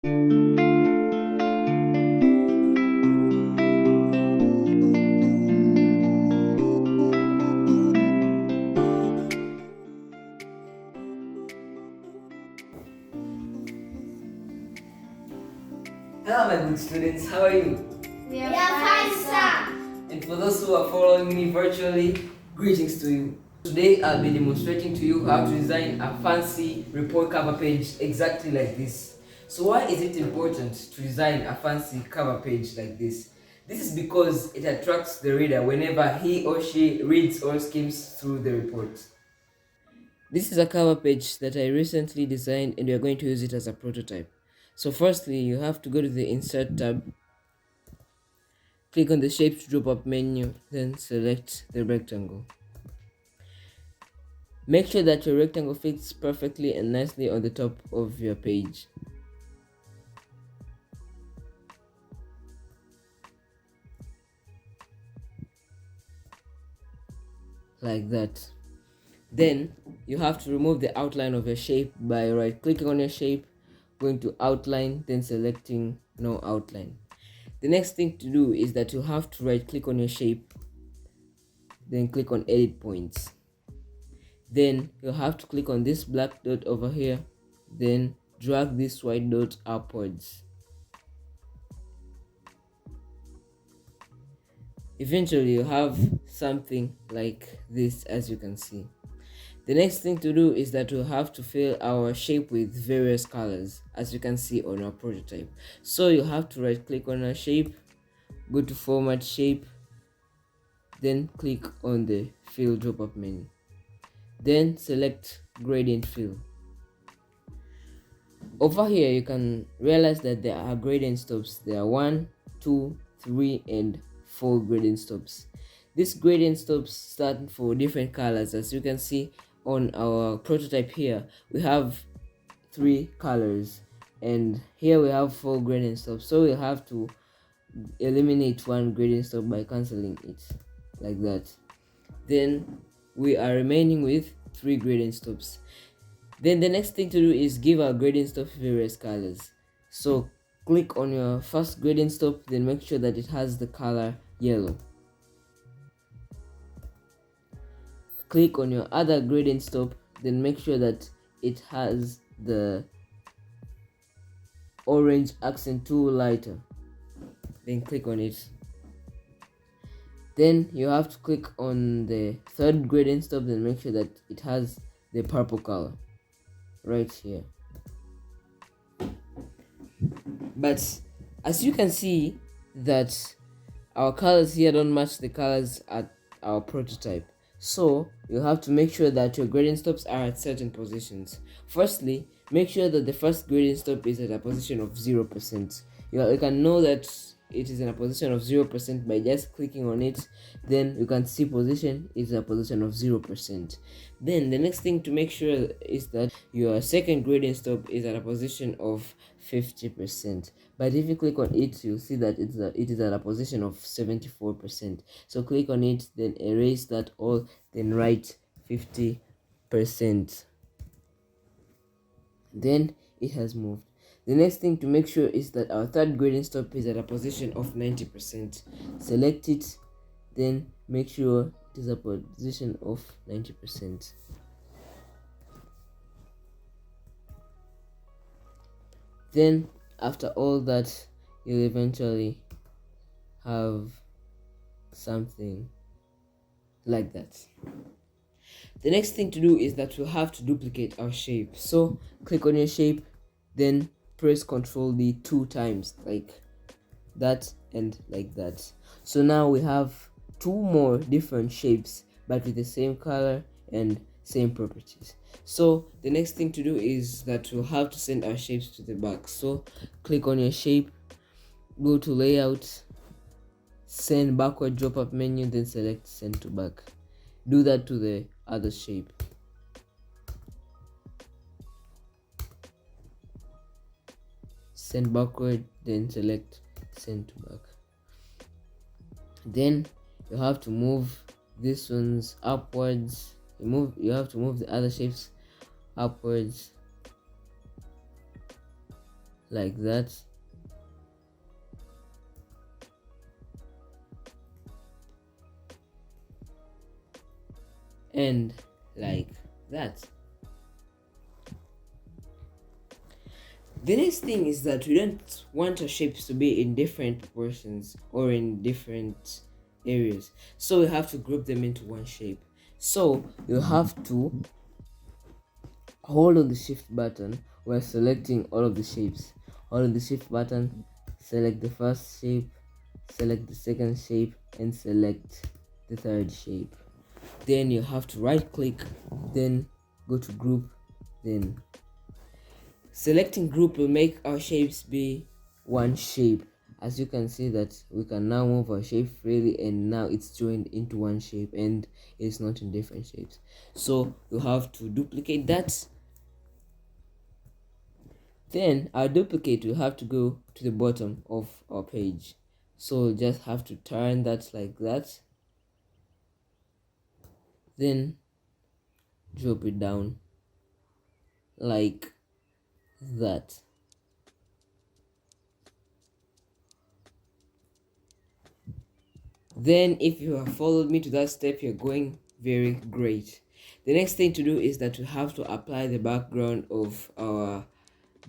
Hello my good students, how are you? We are fine, sir. And for those who are following me virtually, greetings to you. Today I'll be demonstrating to you how to design a fancy report cover page exactly like this. So why is it important to design a fancy cover page like this? This is because it attracts the reader whenever he or she reads or skims through the report. This is a cover page that I recently designed and we are going to use it as a prototype. So firstly, you have to go to the Insert tab, click on the Shapes drop-up menu, then select the rectangle. Make sure that your rectangle fits perfectly and nicely on the top of your page. Like that. Then you have to remove the outline of your shape by right clicking on your shape, going to outline, then selecting no outline. The next thing to do is that you have to right click on your shape, then click on edit points. Then you have to click on this black dot over here, then drag this white dot upwards. Eventually you have something like this, as you can see. The next thing to do is that we have to fill our shape with various colors, as you can see on our prototype. So you have to right click on our shape, go to format shape, then click on the fill drop-up menu, then select gradient fill. Over here you can realize that there are gradient stops. There are 1, 2, 3 and 4 gradient stops. These gradient stops stand for different colors. As you can see on our prototype here, we have 3 colors and here we have 4 gradient stops, so we have to eliminate 1 gradient stop by cancelling it like that. Then we are remaining with 3 gradient stops. Then the next thing to do is give our gradient stop various colors. So click on your first gradient stop, then make sure that it has the color yellow. Click on your other gradient stop, then make sure that it has the orange accent tool lighter. Then click on it. Then you have to click on the third gradient stop, then make sure that it has the purple color right here. But as you can see that our colors here don't match the colors at our prototype, so you have to make sure that your gradient stops are at certain positions. Firstly, make sure that the first gradient stop is at a position of 0%. You can know that it is in a position of 0% by just clicking on it. Then you can see position is a position of 0%. Then the next thing to make sure is that your second gradient stop is at a position of 50%. But if you click on it, you'll see that it is at a position of 74%. So click on it, then erase that all, then write 50%. Then it has moved. The next thing to make sure is that our third gradient stop is at a position of 90%. Select it, then make sure it is a position of 90%. Then after all that, you'll eventually have something like that. The next thing to do is that we'll have to duplicate our shape. So click on your shape, then press Ctrl D 2 times, like that and like that. So now we have 2 more different shapes, but with the same color and same properties. So the next thing to do is that we'll have to send our shapes to the back. So click on your shape, go to layout, send backward drop-up menu, then select send to back. Do that to the other shape. Send backward, then select send to back. Then you have to move these ones upwards. You have to move the other shapes upwards like that. And like that. The next thing is that we don't want our shapes to be in different portions or in different areas, so we have to group them into one shape. So you have to hold on the shift button while selecting all of the shapes. Hold on the shift button, select the first shape, select the second shape, and select the third shape. Then you have to right click, then go to group, then selecting group will make our shapes be one shape. As you can see that we can now move our shape freely, and now it's joined into one shape and it's not in different shapes. So you have to duplicate that. Then our duplicate will have to go to the bottom of our page. So just have to turn that like that. Then drop it down like that. Then if you have followed me to that step, you're going very great. The next thing to do is that we have to apply the background of our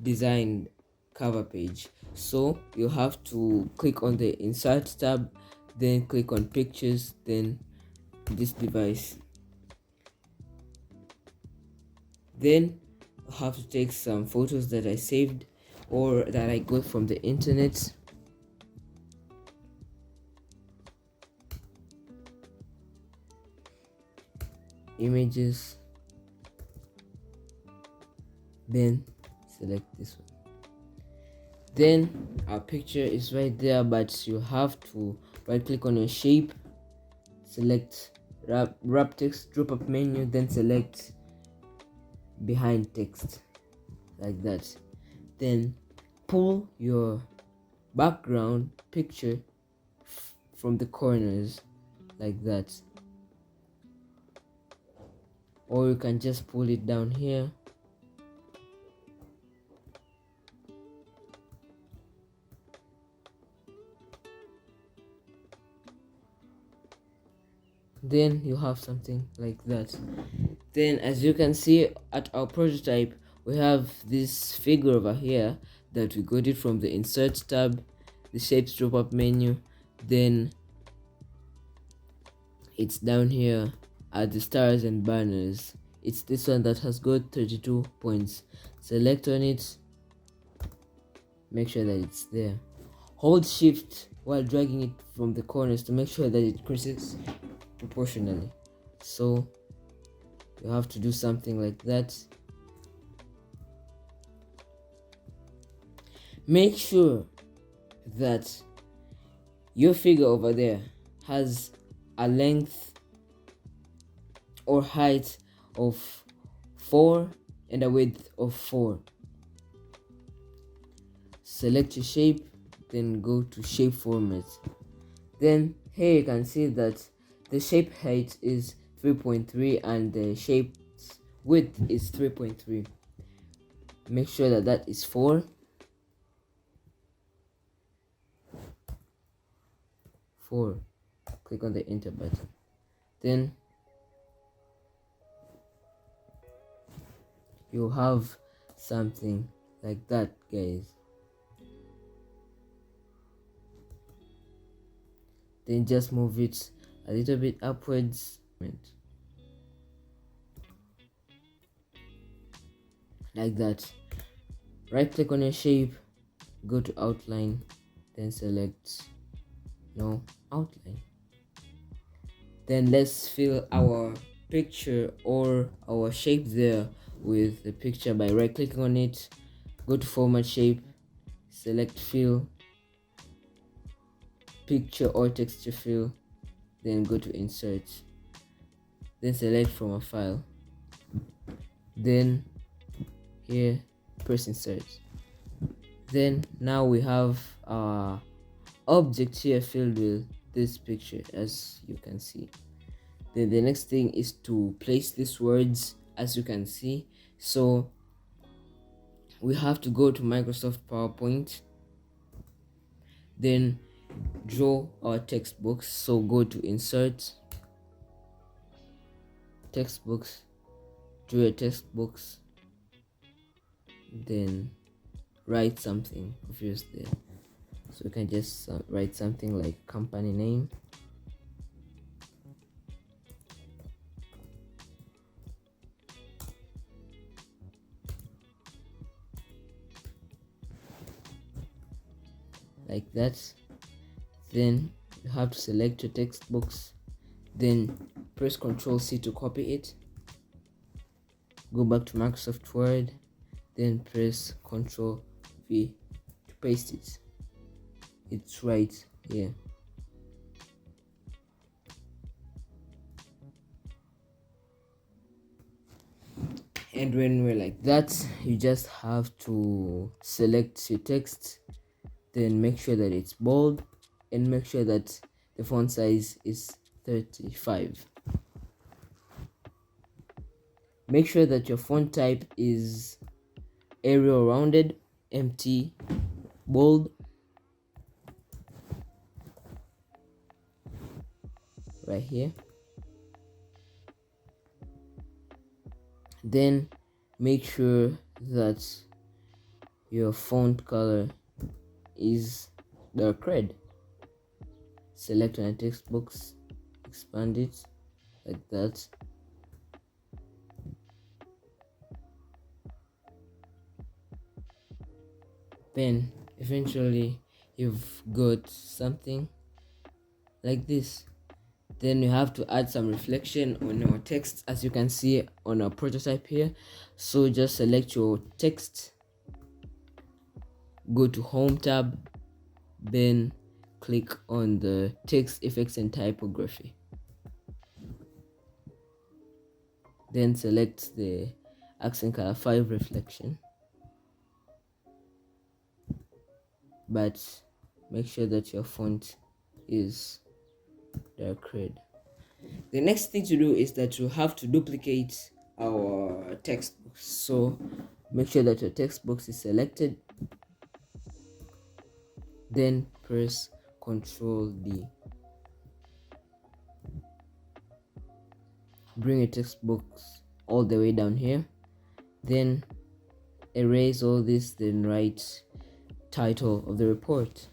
designed cover page. So you have to click on the insert tab, then click on pictures, then this device. Then I have to take some photos that I saved or that I got from the internet. Images, then select this one. Then our picture is right there, but you have to right click on your shape, select wrap text drop up menu, then select behind text like that. Then pull your background picture from the corners like that, or you can just pull it down here. Then you have something like that. Then as you can see at our prototype, we have this figure over here that we got it from the insert tab, the shapes drop up menu. Then it's down here at the stars and banners. It's this one that has got 32 points. Select on it, make sure that it's there. Hold shift while dragging it from the corners to make sure that it increases proportionally. So you have to do something like that. Make sure that your figure over there has a length or height of 4 and a width of 4. Select your shape, then go to shape format. Then here you can see that the shape height is 3.3 and the shape width is 3.3. Make sure that that is 4. 4. Click on the enter button. Then you have something like that, guys. Then just move it a little bit upwards like that. Right click on your shape, go to outline, then select no outline. Then let's fill our picture or our shape there with the picture by right clicking on it, go to format shape, select fill, picture or texture fill, then go to insert, then select from a file, then here press insert. Then now we have our object here filled with this picture, as you can see. Then the next thing is to place these words, as you can see. So we have to go to Microsoft PowerPoint, then draw our textbooks. So go to insert textbooks, draw your textbooks, then write something of yours there. So you can just write something like company name, like that. Then you have to select your textbooks, then press Ctrl C to copy it, go back to Microsoft Word, then press Ctrl V to paste it. It's right here. And when we're like that, you just have to select your text, then make sure that it's bold, and make sure that the font size is 35. Make sure that your font type is Arial rounded, empty, bold, right here. Then make sure that your font color is dark red. Select on your textbooks, expand it like that. Then eventually you've got something like this. Then you have to add some reflection on your text, as you can see on our prototype here. So just select your text, go to Home tab, then click on the text effects and typography, then select the accent color 5 reflection, but make sure that your font is dark red. The next thing to do is that you have to duplicate our textbooks. So make sure that your textbook is selected, then press Ctrl D. Bring your textbooks all the way down here, then erase all this, then write title of the report.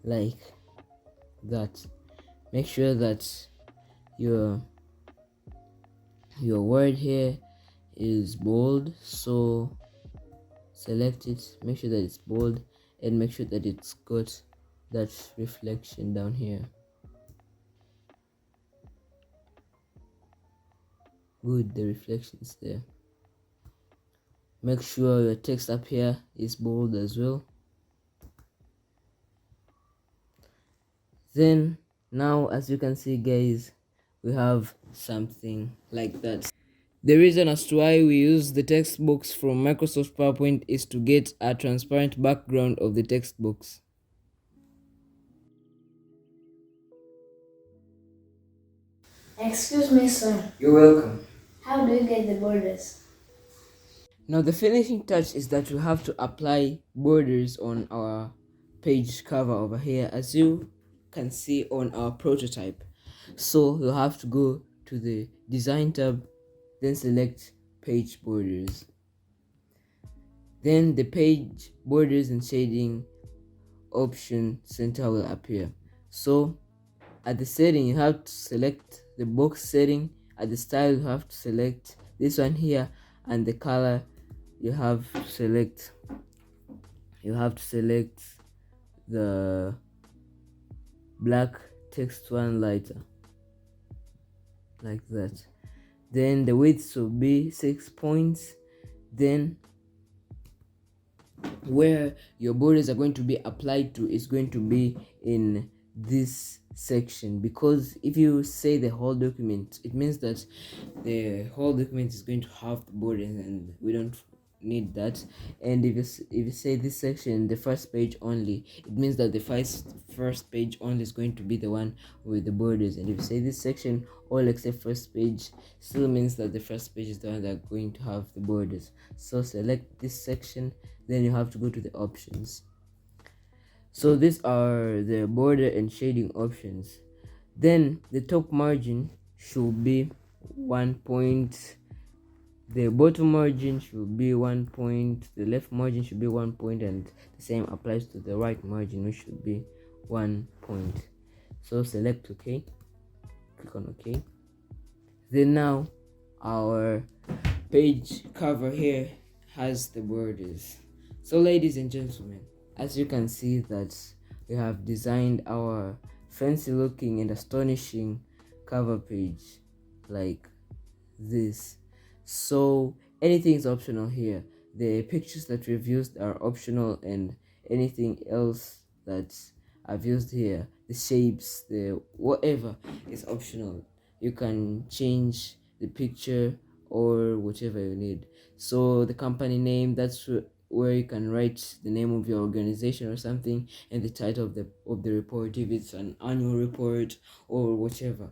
Like that. Make sure that your word here is bold, so select it, make sure that it's bold, and make sure that it's got that reflection down here. Good, the reflections there. Make sure your text up here is bold as well. Then now, as you can see guys, we have something like that. The reason as to why we use the textbooks from Microsoft PowerPoint is to get a transparent background of the textbooks. Excuse me, sir. You're welcome. How do you get the borders? Now the finishing touch is that we have to apply borders on our page cover over here, as you can see on our prototype. So you'll have to go to the design tab, then select page borders. Then the page borders and shading option center will appear. So at the setting, you have to select the box setting. At the style, you have to select this one here, and the color you have to select the black text one lighter, like that. Then the width will be 6 points. Then where your borders are going to be applied to is going to be in this section, because if you say the whole document, it means that the whole document is going to have the borders, and we don't need that. And if you say this section, the first page only, it means that the first page only is going to be the one with the borders. And if you say this section all except first page, still means that the first page is the one that's going to have the borders. So select this section, then you have to go to the options. So these are the border and shading options. Then the top margin should be 1 point, the bottom margin should be 1 point, the left margin should be 1 point, and the same applies to the right margin, which should be 1 point. So select OK, click on OK. Then now our page cover here has the borders. So ladies and gentlemen, as you can see that we have designed our fancy looking and astonishing cover page like this. So anything is optional here. The pictures that we've used are optional, and anything else that I've used here, the shapes, the whatever, is optional. You can change the picture or whatever you need. So the company name, that's where you can write the name of your organization or something, and the title of the report if it's an annual report or whatever.